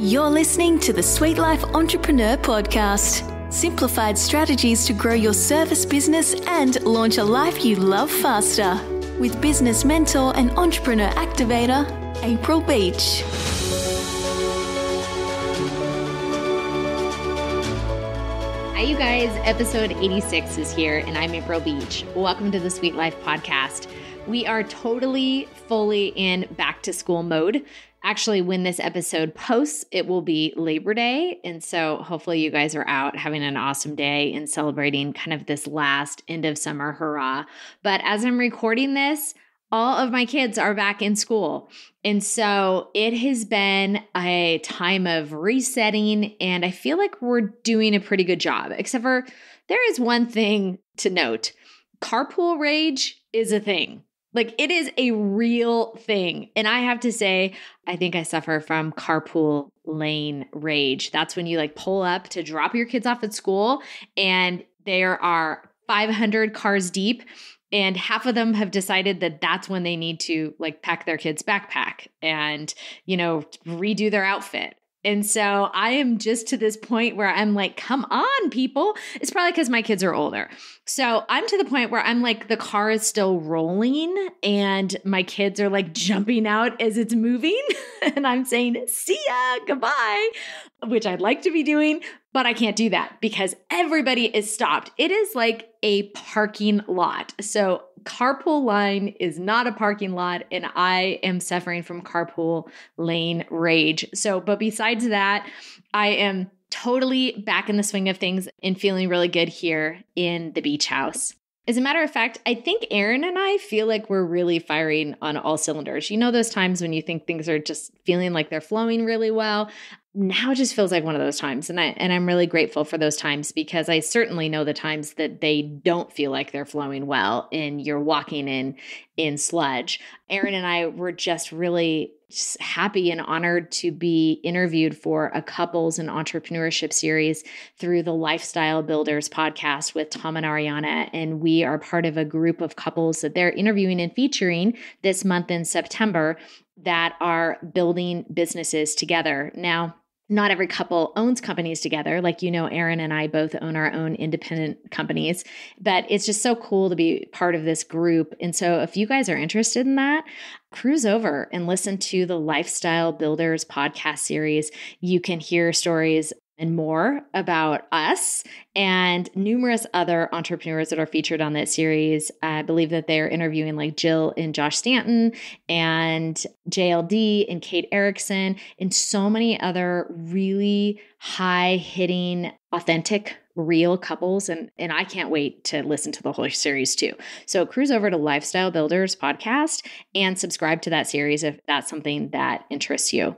You're listening to the SweetLife Entrepreneur Podcast. Simplified strategies to grow your service business and launch a life you love faster. With business mentor and entrepreneur activator, April Beach. Hi, you guys. Episode 86 is here, and I'm April Beach. Welcome to the SweetLife Podcast. We are totally, fully in back to school mode. Actually, when this episode posts, it will be Labor Day. And so hopefully you guys are out having an awesome day and celebrating kind of this last end of summer hurrah. But as I'm recording this, all of my kids are back in school. And so it has been a time of resetting, and I feel like we're doing a pretty good job, except for there is one thing to note. Carpool rage is a thing. Like, it is a real thing. And I have to say, I think I suffer from carpool lane rage. That's when you pull up to drop your kids off at school and there are 500 cars deep, and half of them have decided that that's when they need to pack their kid's backpack and, redo their outfit. And so I am just to this point where I'm like, come on, people. It's probably because my kids are older. So I'm to the point where I'm like, the car is still rolling and my kids are jumping out as it's moving. And I'm saying, see ya, goodbye, which I'd like to be doing, but I can't do that because everybody is stopped. It is like a parking lot. So carpool line is not a parking lot, and I am suffering from carpool lane rage. But besides that, I am totally back in the swing of things and feeling really good here in the beach house. As a matter of fact, I think Aaron and I feel like we're really firing on all cylinders. You know those times when you think things are just feeling like they're flowing really well? Now it just feels like one of those times. And I'm really grateful for those times, because I certainly know the times that they don't feel like they're flowing well and you're walking in sludge. Aaron and I were just really happy and honored to be interviewed for a couples and entrepreneurship series through the Lifestyle Builders podcast with Tom and Ariana. And we are part of a group of couples that they're interviewing and featuring this month in September that are building businesses together. Now, not every couple owns companies together. Aaron and I both own our own independent companies, but it's just so cool to be part of this group. And so if you guys are interested in that, cruise over and listen to the Lifestyle Builders podcast series. You can hear stories and more about us and numerous other entrepreneurs that are featured on that series. I believe that they're interviewing Jill and Josh Stanton and JLD and Kate Erickson and so many other really high-hitting, authentic, real couples. And I can't wait to listen to the whole series too. So cruise over to Lifestyle Builders podcast and subscribe to that series if that's something that interests you.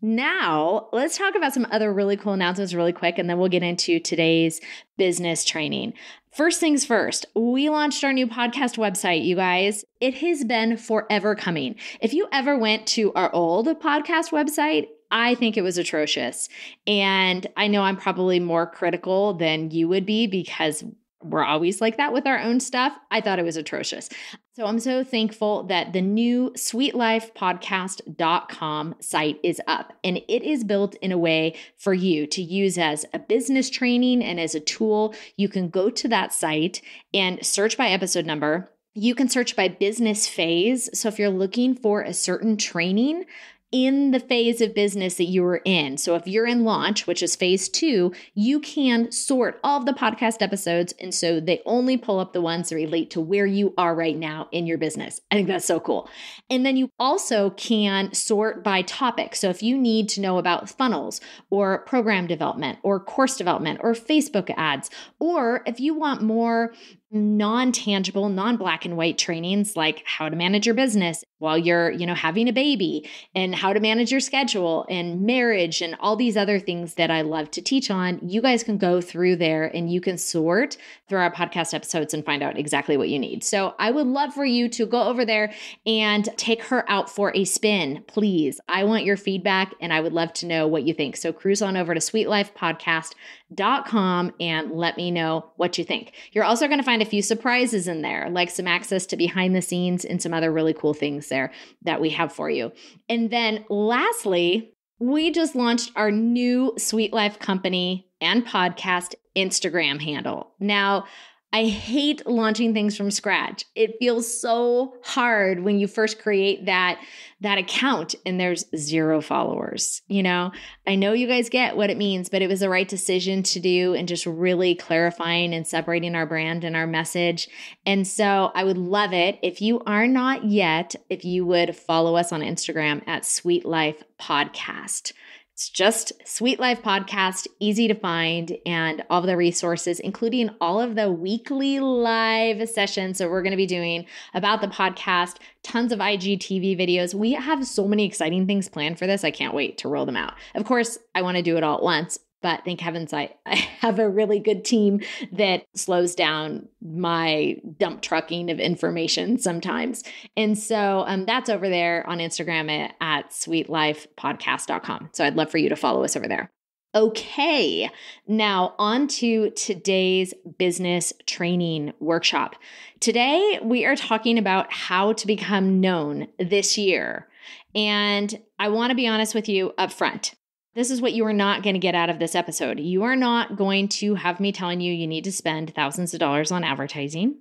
Now, let's talk about some other really cool announcements really quick, and then we'll get into today's business training. First things first, we launched our new podcast website, you guys. It has been forever coming. If you ever went to our old podcast website, I think it was atrocious. And I know I'm probably more critical than you would be because we're always like that with our own stuff. I thought it was atrocious. So I'm so thankful that the new SweetLifePodcast.com site is up, and it is built in a way for you to use as a business training and as a tool. You can go to that site and search by episode number. You can search by business phase. So if you're looking for a certain training in the phase of business that you are in. So if you're in launch, which is phase 2, you can sort all of the podcast episodes. And so they only pull up the ones that relate to where you are right now in your business. I think that's so cool. And then you also can sort by topic. So if you need to know about funnels or program development or course development or Facebook ads, or if you want more non-tangible, non-black and white trainings like how to manage your business while you're, having a baby, and how to manage your schedule and marriage and all these other things that I love to teach on, you guys can go through there and you can sort through our podcast episodes and find out exactly what you need. So I would love for you to go over there and take her out for a spin, please. I want your feedback and I would love to know what you think. So cruise on over to SweetLifePodcast.com and let me know what you think. You're also going to find a few surprises in there, like some access to behind the scenes and some other really cool things there that we have for you. And then lastly, We just launched our new SweetLife company and podcast Instagram handle. Now, I hate launching things from scratch. It feels so hard when you first create that account and there's 0 followers. I know you guys get what it means, but it was the right decision to do and just really clarifying and separating our brand and our message. And so I would love it if you are not yet, if you would follow us on Instagram at SweetLife Podcast. It's just SweetLife Podcast, easy to find, and all of the resources, including all of the weekly live sessions that we're going to be doing about the podcast, tons of IGTV videos. We have so many exciting things planned for this. I can't wait to roll them out. Of course, I want to do it all at once, but thank heavens I have a really good team that slows down my dump trucking of information sometimes. And so that's over there on Instagram at sweetlifepodcast.com. So I'd love for you to follow us over there. Okay, now on to today's business training workshop. Today, we are talking about how to become known this year. And I want to be honest with you up front. This is what you are not going to get out of this episode. You are not going to have me telling you need to spend thousands of dollars on advertising.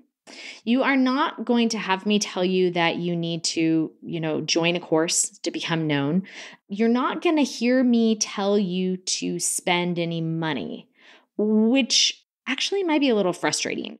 You are not going to have me tell you that you need to, join a course to become known. You're not going to hear me tell you to spend any money, which actually might be a little frustrating.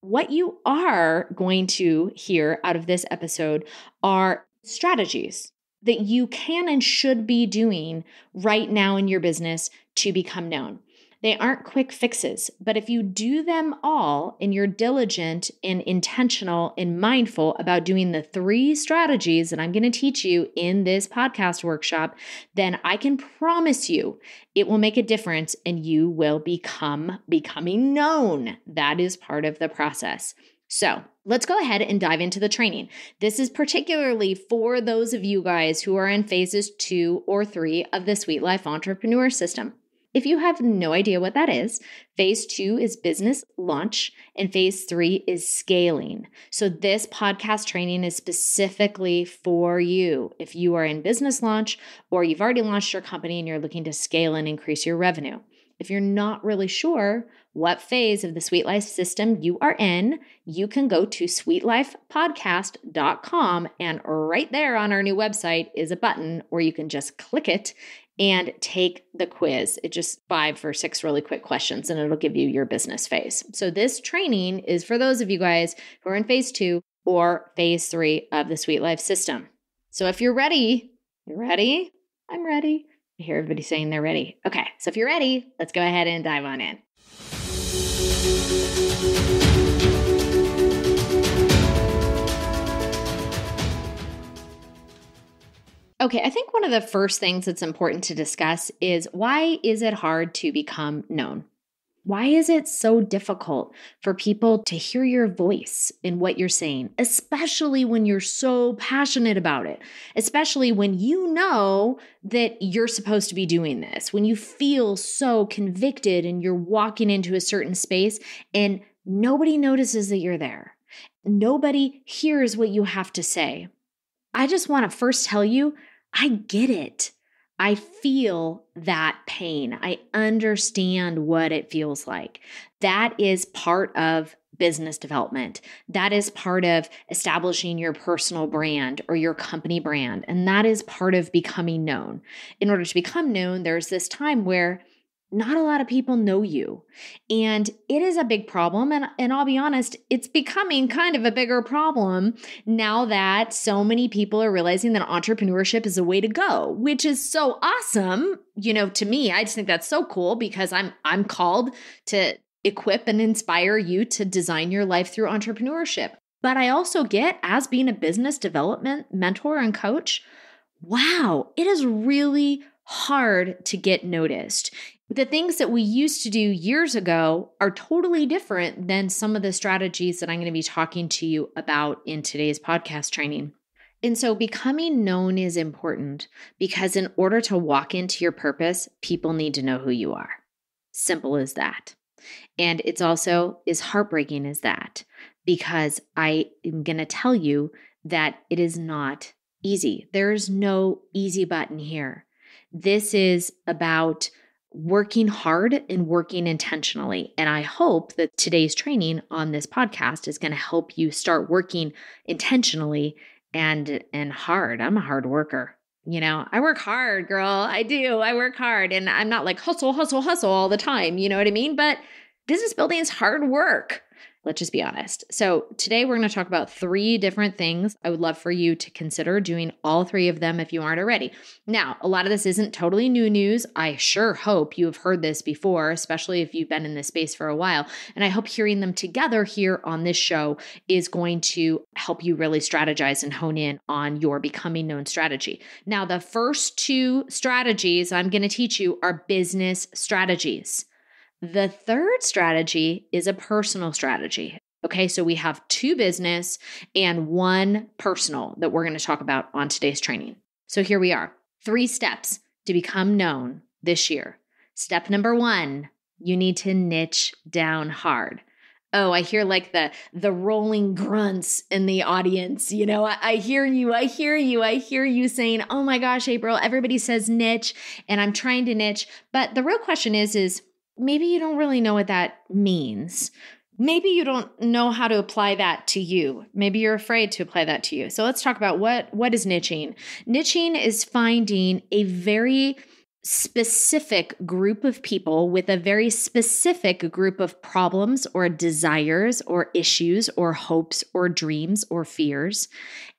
What you are going to hear out of this episode are strategies that you can and should be doing right now in your business to become known. They aren't quick fixes, but if you do them all and you're diligent and intentional and mindful about doing the 3 strategies that I'm going to teach you in this podcast workshop, then I can promise you it will make a difference and you will becoming known. That is part of the process. So let's go ahead and dive into the training. This is particularly for those of you guys who are in phases 2 or 3 of the SweetLife Entrepreneur System. If you have no idea what that is, phase 2 is business launch and phase 3 is scaling. So this podcast training is specifically for you. If you are in business launch or you've already launched your company and you're looking to scale and increase your revenue. If you're not really sure what phase of the SweetLife system you are in, you can go to sweetlifepodcast.com, and right there on our new website is a button where you can just click it and take the quiz. It's just 5 or 6 really quick questions, and it'll give you your business phase. So this training is for those of you guys who are in phase 2 or phase 3 of the SweetLife system. So if you're ready, I'm ready. I hear everybody saying they're ready. Okay, so if you're ready, let's go ahead and dive on in. Okay, I think one of the first things that's important to discuss is why is it hard to become known? Why is it so difficult for people to hear your voice in what you're saying, especially when you're so passionate about it, especially when you know that you're supposed to be doing this, when you feel so convicted and you're walking into a certain space and nobody notices that you're there. Nobody hears what you have to say. I just want to first tell you, I get it. I feel that pain. I understand what it feels like. That is part of business development. That is part of establishing your personal brand or your company brand. And that is part of becoming known. In order to become known, there's this time where not a lot of people know you. And it is a big problem. And I'll be honest, it's becoming kind of a bigger problem now that so many people are realizing that entrepreneurship is a way to go, which is so awesome. To me, I just think that's so cool because I'm called to equip and inspire you to design your life through entrepreneurship. But I also get, as being a business development mentor and coach, wow, it is really hard to get noticed. The things that we used to do years ago are totally different than some of the strategies that I'm going to be talking to you about in today's podcast training. And so becoming known is important because in order to walk into your purpose, people need to know who you are. Simple as that. And it's also as heartbreaking as that because I am going to tell you that it is not easy. There is no easy button here. This is about working hard and working intentionally. And I hope that today's training on this podcast is going to help you start working intentionally and hard. I'm a hard worker. I work hard, girl. I do. I work hard. And I'm not like hustle, hustle, hustle all the time. You know what I mean? But business building is hard work. Let's just be honest. So today we're going to talk about 3 different things. I would love for you to consider doing all 3 of them if you aren't already. Now, a lot of this isn't totally new news. I sure hope you have heard this before, especially if you've been in this space for a while. And I hope hearing them together here on this show is going to help you really strategize and hone in on your becoming known strategy. Now, the first 2 strategies I'm going to teach you are business strategies. The third strategy is a personal strategy. Okay, so we have 2 business and 1 personal that we're going to talk about on today's training. So here we are. 3 steps to become known this year. Step number 1, you need to niche down hard. Oh, I hear like the rolling grunts in the audience. I hear you saying, oh my gosh, April, everybody says niche and I'm trying to niche. But the real question is maybe you don't really know what that means. Maybe you don't know how to apply that to you. Maybe you're afraid to apply that to you. So let's talk about what is niching. Niching is finding a very specific group of people with a very specific group of problems or desires or issues or hopes or dreams or fears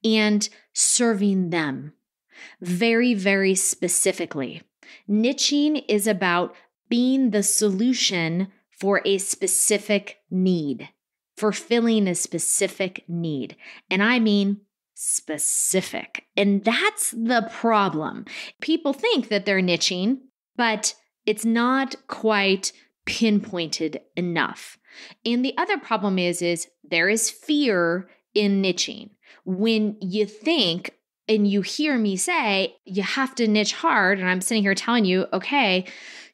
and serving them very, very specifically. Niching is about being the solution for a specific need, fulfilling a specific need. And I mean specific. And that's the problem. People think that they're niching, but it's not quite pinpointed enough. And the other problem is there is fear in niching. When you think and you hear me say, you have to niche hard, and I'm sitting here telling you, okay,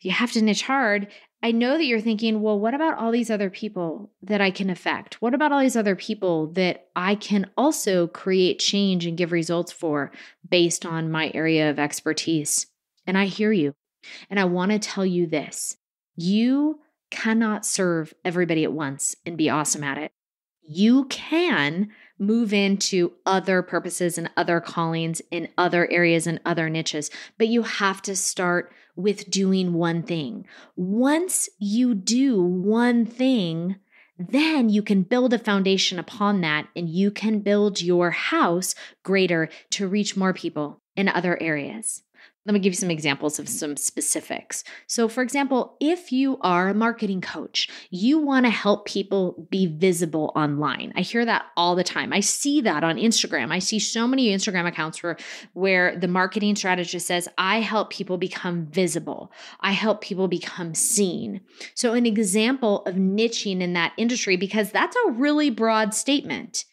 you have to niche hard. I know that you're thinking, well, what about all these other people that I can affect? What about all these other people that I can also create change and give results for based on my area of expertise? And I hear you. And I want to tell you this. You cannot serve everybody at once and be awesome at it. You can move into other purposes and other callings in other areas and other niches, but you have to start with doing one thing. Once you do one thing, then you can build a foundation upon that and you can build your house greater to reach more people in other areas. Let me give you some examples of some specifics. So for example, if you are a marketing coach, you want to help people be visible online. I hear that all the time. I see that on Instagram. I see so many Instagram accounts where the marketing strategist says, I help people become visible. I help people become seen. So an example of niching in that industry, because that's a really broad statement.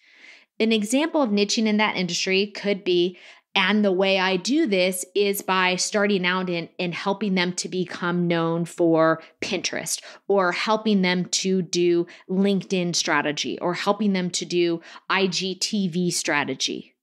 An example of niching in that industry could be, and the way I do this is by starting out and helping them to become known for Pinterest, or helping them to do LinkedIn strategy, or helping them to do IGTV strategy.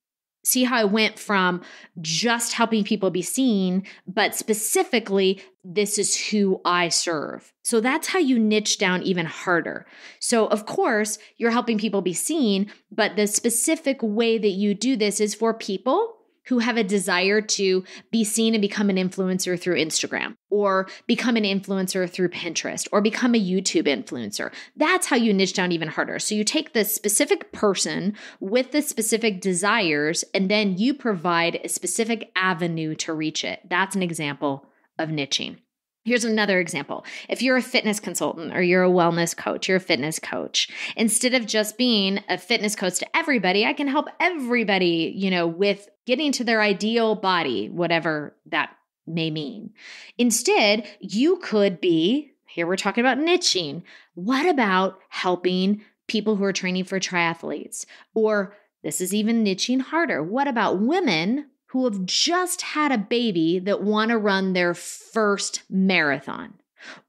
See how I went from just helping people be seen, but specifically, this is who I serve. So that's how you niche down even harder. So of course, you're helping people be seen, but the specific way that you do this is for people who have a desire to be seen and become an influencer through Instagram, or become an influencer through Pinterest, or become a YouTube influencer. That's how you niche down even harder. So you take the specific person with the specific desires, and then you provide a specific avenue to reach it. That's an example of niching. Here's another example. If you're a fitness consultant or you're a wellness coach, you're a fitness coach, instead of just being a fitness coach to everybody, I can help everybody, with getting to their ideal body, whatever that may mean. Instead, you could be, here we're talking about niching. What about helping people who are training for triathletes? Or this is even niching harder. What about women who have just had a baby that want to run their first marathon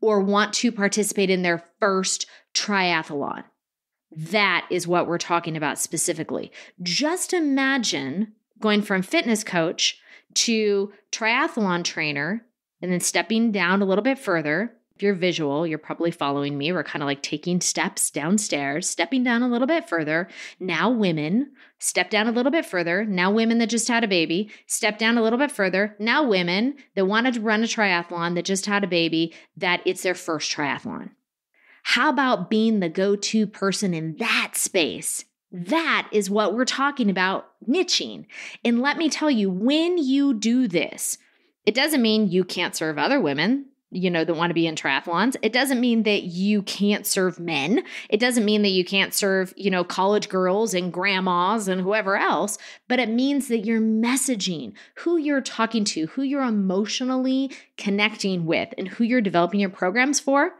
or want to participate in their first triathlon? That is what we're talking about specifically. Just imagine going from fitness coach to triathlon trainer, and then stepping down a little bit further. If you're visual, you're probably following me. We're kind of like taking steps downstairs, stepping down a little bit further. Now women, step down a little bit further. Now women that just had a baby, step down a little bit further. Now women that wanted to run a triathlon that just had a baby, that it's their first triathlon. How about being the go-to person in that space? That is what we're talking about, niching. And let me tell you, when you do this, it doesn't mean you can't serve other women, that want to be in triathlons. It doesn't mean that you can't serve men. It doesn't mean that you can't serve, college girls and grandmas and whoever else, but it means that you're messaging who you're talking to, who you're emotionally connecting with, and who you're developing your programs for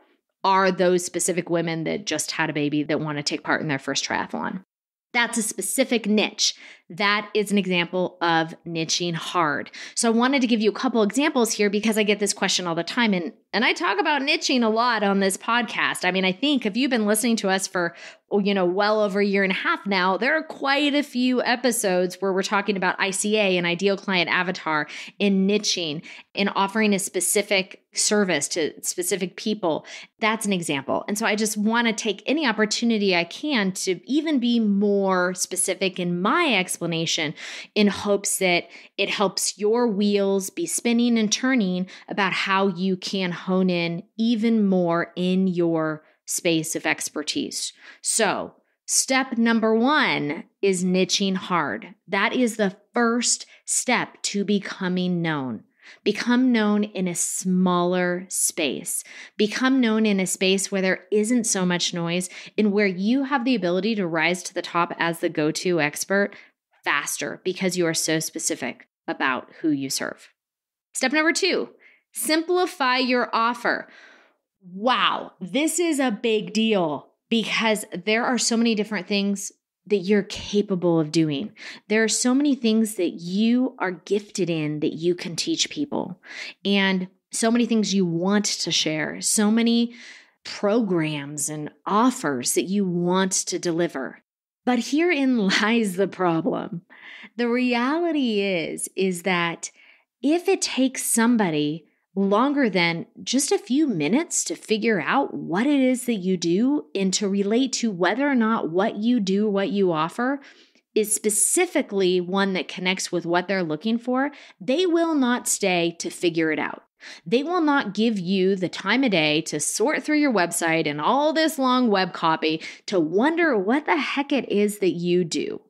are those specific women that just had a baby that want to take part in their first triathlon. That's a specific niche. That is an example of niching hard. So I wanted to give you a couple examples here because I get this question all the time. And I talk about niching a lot on this podcast. I mean, I think if you've been listening to us for, well over a year and a half now, there are quite a few episodes where we're talking about ICA and ideal client avatar in niching and offering a specific service to specific people. That's an example. And so I just want to take any opportunity I can to even be more specific in my explanation in hopes that it helps your wheels be spinning and turning about how you can hone in even more in your space of expertise. So step number 1 is niching hard. That is the first step to becoming known. Become known in a smaller space. Become known in a space where there isn't so much noise and where you have the ability to rise to the top as the go-to expert faster because you are so specific about who you serve. Step number 2, simplify your offer. Wow, this is a big deal because there are so many different things that you're capable of doing. There are so many things that you are gifted in that you can teach people, and so many things you want to share, so many programs and offers that you want to deliver. But herein lies the problem. The reality is that if it takes somebody longer than just a few minutes to figure out what it is that you do and to relate to whether or not what you do, what you offer is specifically one that connects with what they're looking for, they will not stay to figure it out. They will not give you the time of day to sort through your website and all this long web copy to wonder what the heck it is that you do.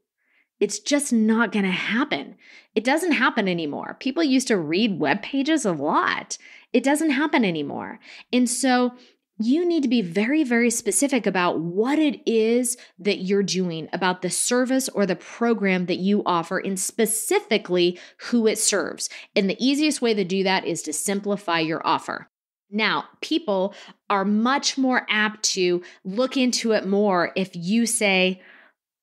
It's just not going to happen. It doesn't happen anymore. People used to read web pages a lot. It doesn't happen anymore. And so you need to be very, very specific about what it is that you're doing, about the service or the program that you offer, and specifically who it serves. And the easiest way to do that is to simplify your offer. Now, people are much more apt to look into it more if you say,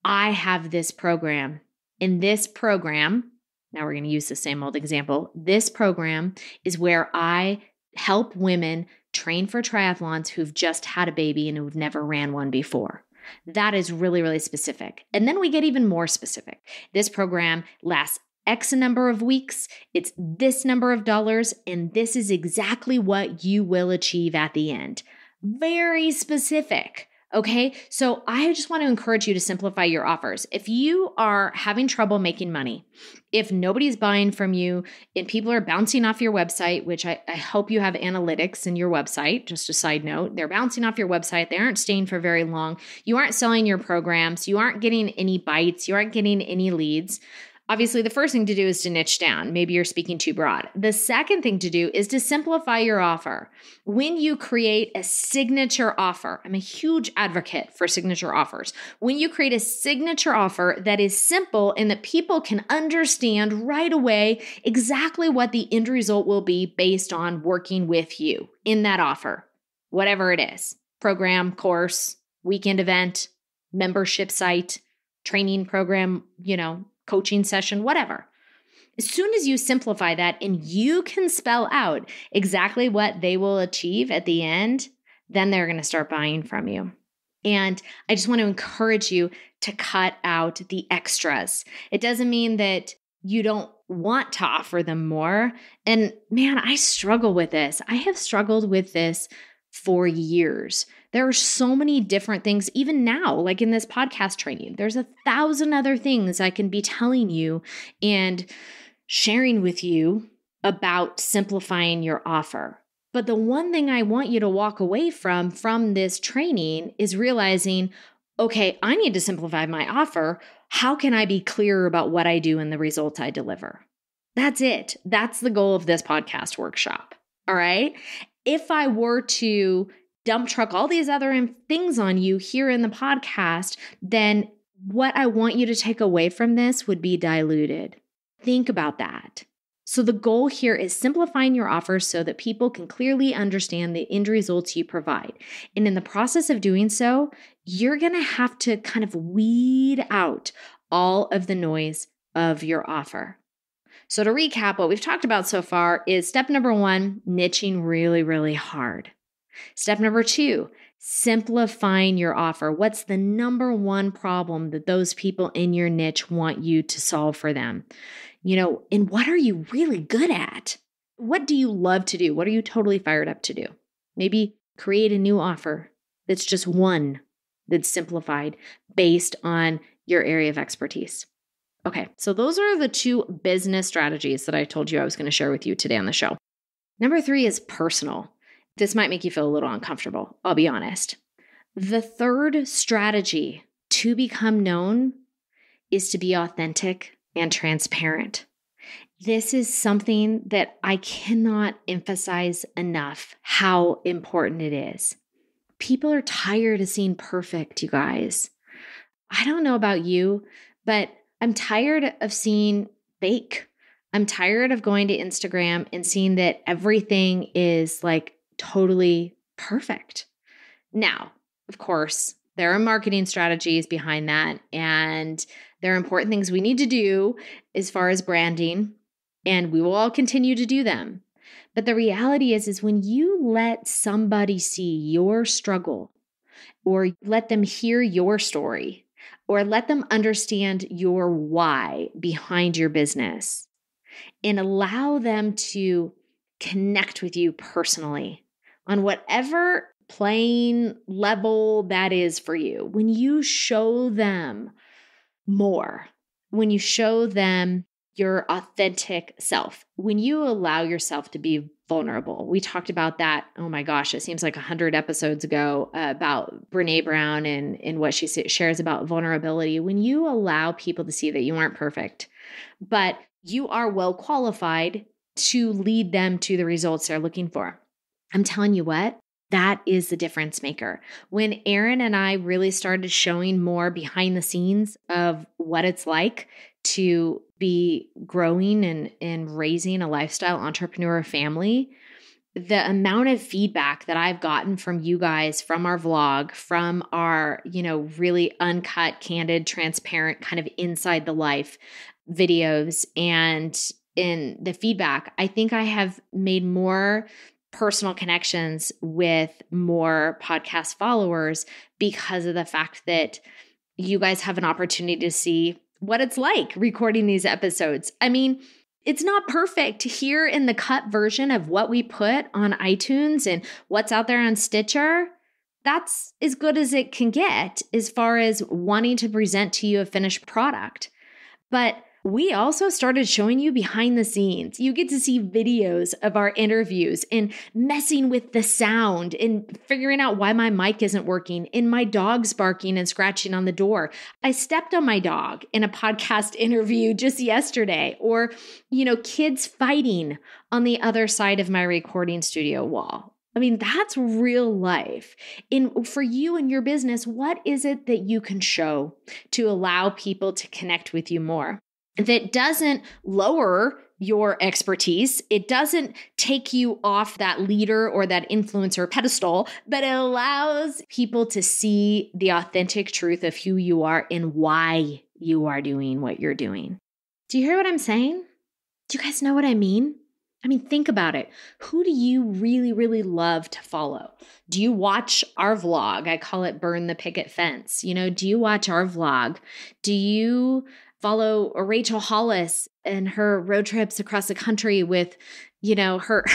I have this program. In this program, now we're going to use the same old example. This program is where I help women train for triathlons who've just had a baby and who've never ran one before. That is really, really specific. And then we get even more specific. This program lasts X number of weeks. It's this number of dollars, and this is exactly what you will achieve at the end. Very specific. Okay, so I just want to encourage you to simplify your offers. If you are having trouble making money, if nobody's buying from you and people are bouncing off your website, which I hope you have analytics in your website, just a side note, they're bouncing off your website, they aren't staying for very long, you aren't selling your programs, you aren't getting any bites, you aren't getting any leads. Obviously, the first thing to do is to niche down. Maybe you're speaking too broad. The second thing to do is to simplify your offer. When you create a signature offer, I'm a huge advocate for signature offers. When you create a signature offer that is simple and that people can understand right away exactly what the end result will be based on working with you in that offer, whatever it is, program, course, weekend event, membership site, training program, coaching session, whatever. As soon as you simplify that and you can spell out exactly what they will achieve at the end, then they're going to start buying from you. And I just want to encourage you to cut out the extras. It doesn't mean that you don't want to offer them more. And man, I struggle with this. I have struggled with this for years. There are so many different things, even now, like in this podcast training, there's 1,000 other things I can be telling you and sharing with you about simplifying your offer. But the one thing I want you to walk away from this training is realizing, okay, I need to simplify my offer. How can I be clearer about what I do and the results I deliver? That's it. That's the goal of this podcast workshop. All right. If I were to dump truck all these other things on you here in the podcast, then what I want you to take away from this would be diluted. Think about that. So the goal here is simplifying your offer so that people can clearly understand the end results you provide. And in the process of doing so, you're going to have to kind of weed out all of the noise of your offer. So to recap, what we've talked about so far is step number 1, niching really, really hard. Step number 2, simplifying your offer. What's the number 1 problem that those people in your niche want you to solve for them? And what are you really good at? What do you love to do? What are you totally fired up to do? Maybe create a new offer that's just one that's simplified based on your area of expertise. Okay, so those are the 2 business strategies that I told you I was going to share with you today on the show. Number 3 is personal. This might make you feel a little uncomfortable, I'll be honest. The 3rd strategy to become known is to be authentic and transparent. This is something that I cannot emphasize enough how important it is. People are tired of seeing perfect, you guys. I don't know about you, but I'm tired of seeing fake. I'm tired of going to Instagram and seeing that everything is like totally perfect. Now, of course, there are marketing strategies behind that, and there are important things we need to do as far as branding, and we will all continue to do them. But the reality is when you let somebody see your struggle, or let them hear your story, or let them understand your why behind your business, and allow them to connect with you personally on whatever playing level that is for you, when you show them more, when you show them your authentic self, when you allow yourself to be vulnerable. We talked about that, oh my gosh, it seems like 100 episodes ago about Brene Brown and what she shares about vulnerability. When you allow people to see that you aren't perfect, but you are well qualified to lead them to the results they're looking for. I'm telling you what, that is the difference maker. When Aaron and I really started showing more behind the scenes of what it's like to be growing and raising a lifestyle entrepreneur family, the amount of feedback that I've gotten from you guys, from our vlog, from our, really uncut, candid, transparent, kind of inside the life videos, and in the feedback, I think I have made more personal connections with more podcast followers because of the fact that you guys have an opportunity to see what it's like recording these episodes. I mean, it's not perfect here in the cut version of what we put on iTunes and what's out there on Stitcher. That's as good as it can get as far as wanting to present to you a finished product. But we also started showing you behind the scenes. You get to see videos of our interviews and messing with the sound and figuring out why my mic isn't working and my dog's barking and scratching on the door. I stepped on my dog in a podcast interview just yesterday, or, kids fighting on the other side of my recording studio wall. I mean, that's real life. And for you and your business, what is it that you can show to allow people to connect with you more? That doesn't lower your expertise. It doesn't take you off that leader or that influencer pedestal, but it allows people to see the authentic truth of who you are and why you are doing what you're doing. Do you hear what I'm saying? Do you guys know what I mean? I mean, think about it. Who do you really, really love to follow? Do you watch our vlog? I call it Burn the Picket Fence. Do you watch our vlog? Do you follow Rachel Hollis and her road trips across the country with, her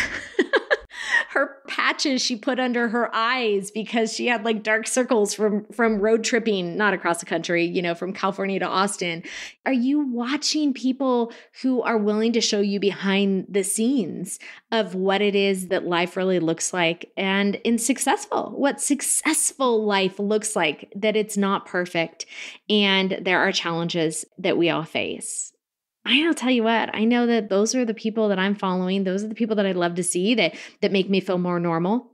her patches she put under her eyes because she had like dark circles from road tripping, not across the country, from California to Austin. Are you watching people who are willing to show you behind the scenes of what it is that life really looks like and what successful life looks like, that it's not perfect and there are challenges that we all face? I'll tell you what, I know that those are the people that I'm following. Those are the people that I'd love to see that make me feel more normal,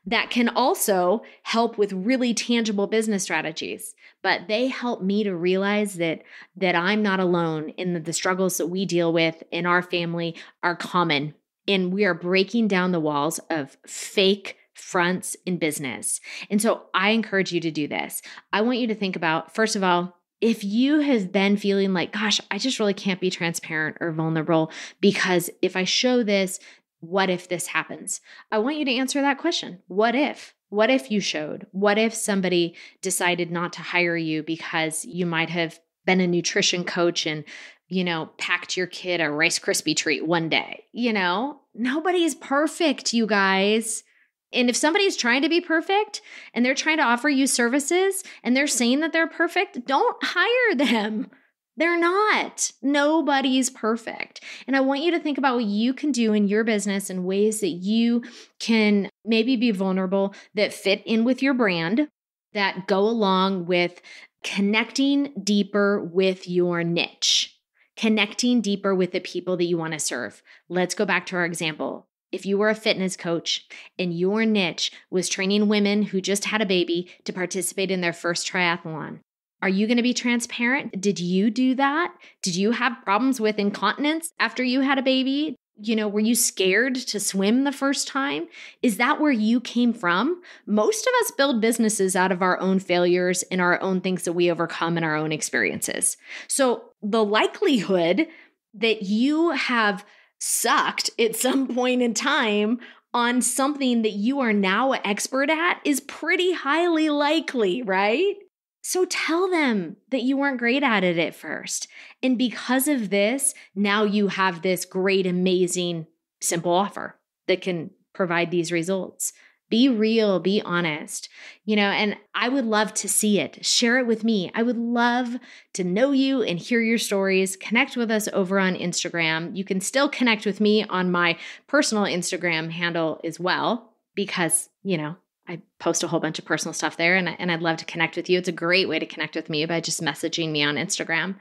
that can also help with really tangible business strategies. But they help me to realize that I'm not alone, and the struggles that we deal with in our family are common. And we are breaking down the walls of fake fronts in business. And so I encourage you to do this. I want you to think about, first of all, if you have been feeling like, gosh, I just really can't be transparent or vulnerable because if I show this, what if this happens? I want you to answer that question. What if? What if you showed? What if somebody decided not to hire you because you might have been a nutrition coach and, packed your kid a Rice Krispie treat one day? Nobody's perfect, you guys. And if somebody's trying to be perfect and they're trying to offer you services and they're saying that they're perfect, don't hire them. They're not. Nobody's perfect. And I want you to think about what you can do in your business in ways that you can maybe be vulnerable, that fit in with your brand, that go along with connecting deeper with your niche, connecting deeper with the people that you want to serve. Let's go back to our example. If you were a fitness coach and your niche was training women who just had a baby to participate in their first triathlon, are you going to be transparent? Did you do that? Did you have problems with incontinence after you had a baby? Were you scared to swim the first time? Is that where you came from? Most of us build businesses out of our own failures and our own things that we overcome in our own experiences. So the likelihood that you have sucked at some point in time on something that you are now an expert at is pretty highly likely, right? So tell them that you weren't great at it at first. And because of this, now you have this great, amazing, simple offer that can provide these results. Be real, be honest, and I would love to see it. Share it with me. I would love to know you and hear your stories. Connect with us over on Instagram. You can still connect with me on my personal Instagram handle as well, because, I post a whole bunch of personal stuff there and I'd love to connect with you. It's a great way to connect with me by just messaging me on Instagram.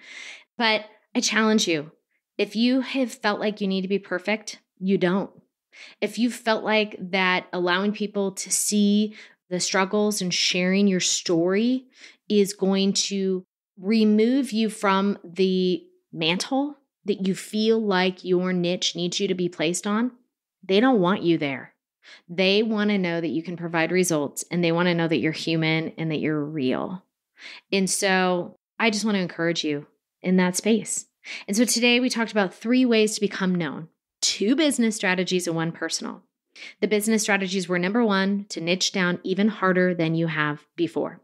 But I challenge you, if you have felt like you need to be perfect, you don't. If you felt like that allowing people to see the struggles and sharing your story is going to remove you from the mantle that you feel like your niche needs you to be placed on, they don't want you there. They want to know that you can provide results, and they want to know that you're human and that you're real. And so I just want to encourage you in that space. And so today we talked about 3 ways to become known. 2 business strategies and 1 personal. The business strategies were, number 1, to niche down even harder than you have before.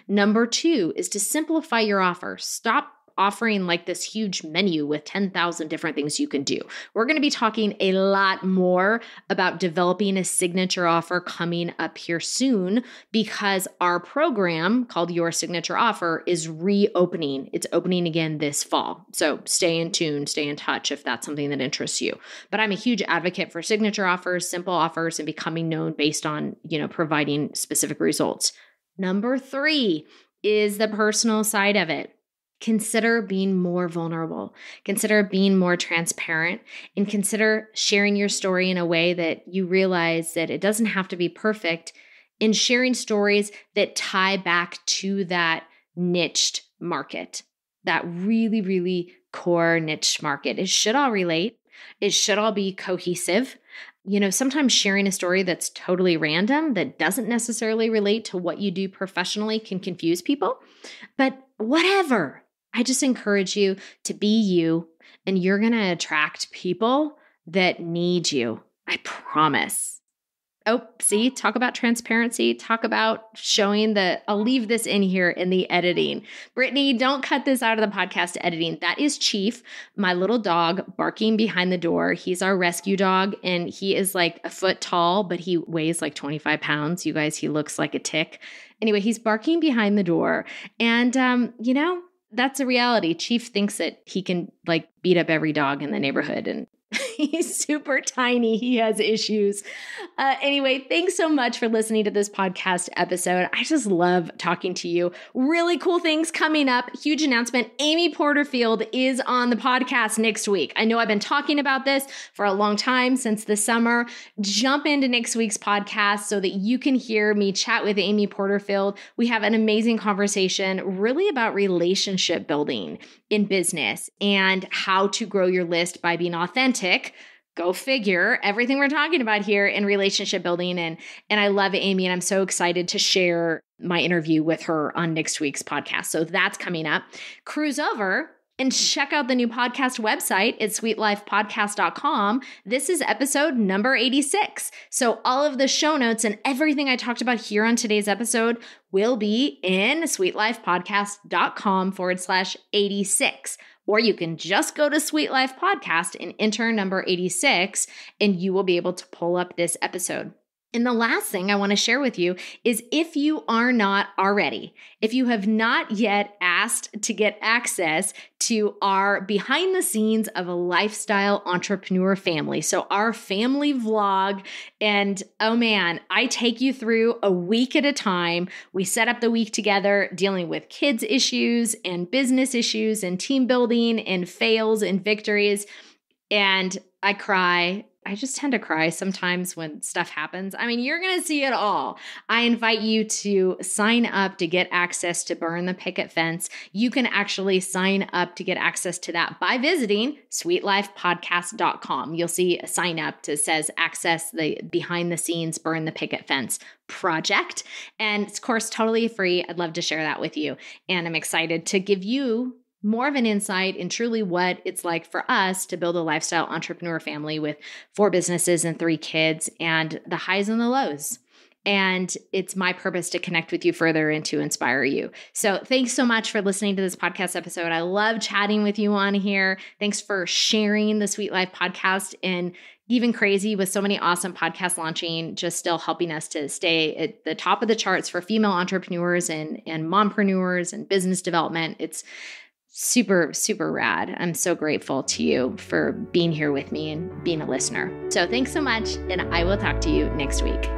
Number 2 is to simplify your offer. Stop offering like this huge menu with 10,000 different things you can do. We're going to be talking a lot more about developing a signature offer coming up here soon, because our program called Your Signature Offer is reopening. It's opening again this fall. So stay in tune, stay in touch if that's something that interests you. But I'm a huge advocate for signature offers, simple offers, and becoming known based on, providing specific results. Number 3 is the personal side of it. Consider being more vulnerable, consider being more transparent, and consider sharing your story in a way that you realize that it doesn't have to be perfect, in sharing stories that tie back to that niched market, that really, really core niche market. It should all relate. It should all be cohesive. Sometimes sharing a story that's totally random, that doesn't necessarily relate to what you do professionally, can confuse people. But whatever. I just encourage you to be you, and you're going to attract people that need you. I promise. Oh, see, talk about transparency. Talk about showing I'll leave this in here in the editing. Brittany, don't cut this out of the podcast editing. That is Chief, my little dog, barking behind the door. He's our rescue dog, and he is like a foot tall, but he weighs like 25 pounds. You guys, he looks like a tick. Anyway, he's barking behind the door. And, that's a reality. Chief thinks that he can like beat up every dog in the neighborhood, and he's super tiny. He has issues. Anyway, thanks so much for listening to this podcast episode. I just love talking to you. Really cool things coming up. Huge announcement. Amy Porterfield is on the podcast next week. I know I've been talking about this for a long time, since the summer. Jump into next week's podcast so that you can hear me chat with Amy Porterfield. We have an amazing conversation really about relationship building in business and how to grow your list by being authentic. Go figure, everything we're talking about here in relationship building. And I love Amy, and I'm so excited to share my interview with her on next week's podcast. So that's coming up. Cruise over and check out the new podcast website at SweetLifePodcast.com. This is episode number 86. So all of the show notes and everything I talked about here on today's episode will be in SweetLifePodcast.com/86. Or you can just go to Sweet Life Podcast and enter number 86, and you will be able to pull up this episode. And the last thing I want to share with you is, if you are not already, if you have not yet asked to get access to our behind the scenes of a lifestyle entrepreneur family, so our family vlog, and oh man, I take you through a week at a time. We set up the week together dealing with kids issues and business issues and team building and fails and victories. And I cry. I just tend to cry sometimes when stuff happens. I mean, you're going to see it all. I invite you to sign up to get access to Burn the Picket Fence. You can actually sign up to get access to that by visiting SweetLifePodcast.com. You'll see a sign up that says access the behind the scenes Burn the Picket Fence project. And it's, of course, totally free. I'd love to share that with you. And I'm excited to give you more of an insight in truly what it's like for us to build a lifestyle entrepreneur family with 4 businesses and 3 kids, and the highs and the lows. And it's my purpose to connect with you further and to inspire you. So thanks so much for listening to this podcast episode. I love chatting with you on here. Thanks for sharing the Sweet Life podcast, and even crazy with so many awesome podcasts launching, just still helping us to stay at the top of the charts for female entrepreneurs and mompreneurs and business development. It's super, super rad. I'm so grateful to you for being here with me and being a listener. So thanks so much, and I will talk to you next week.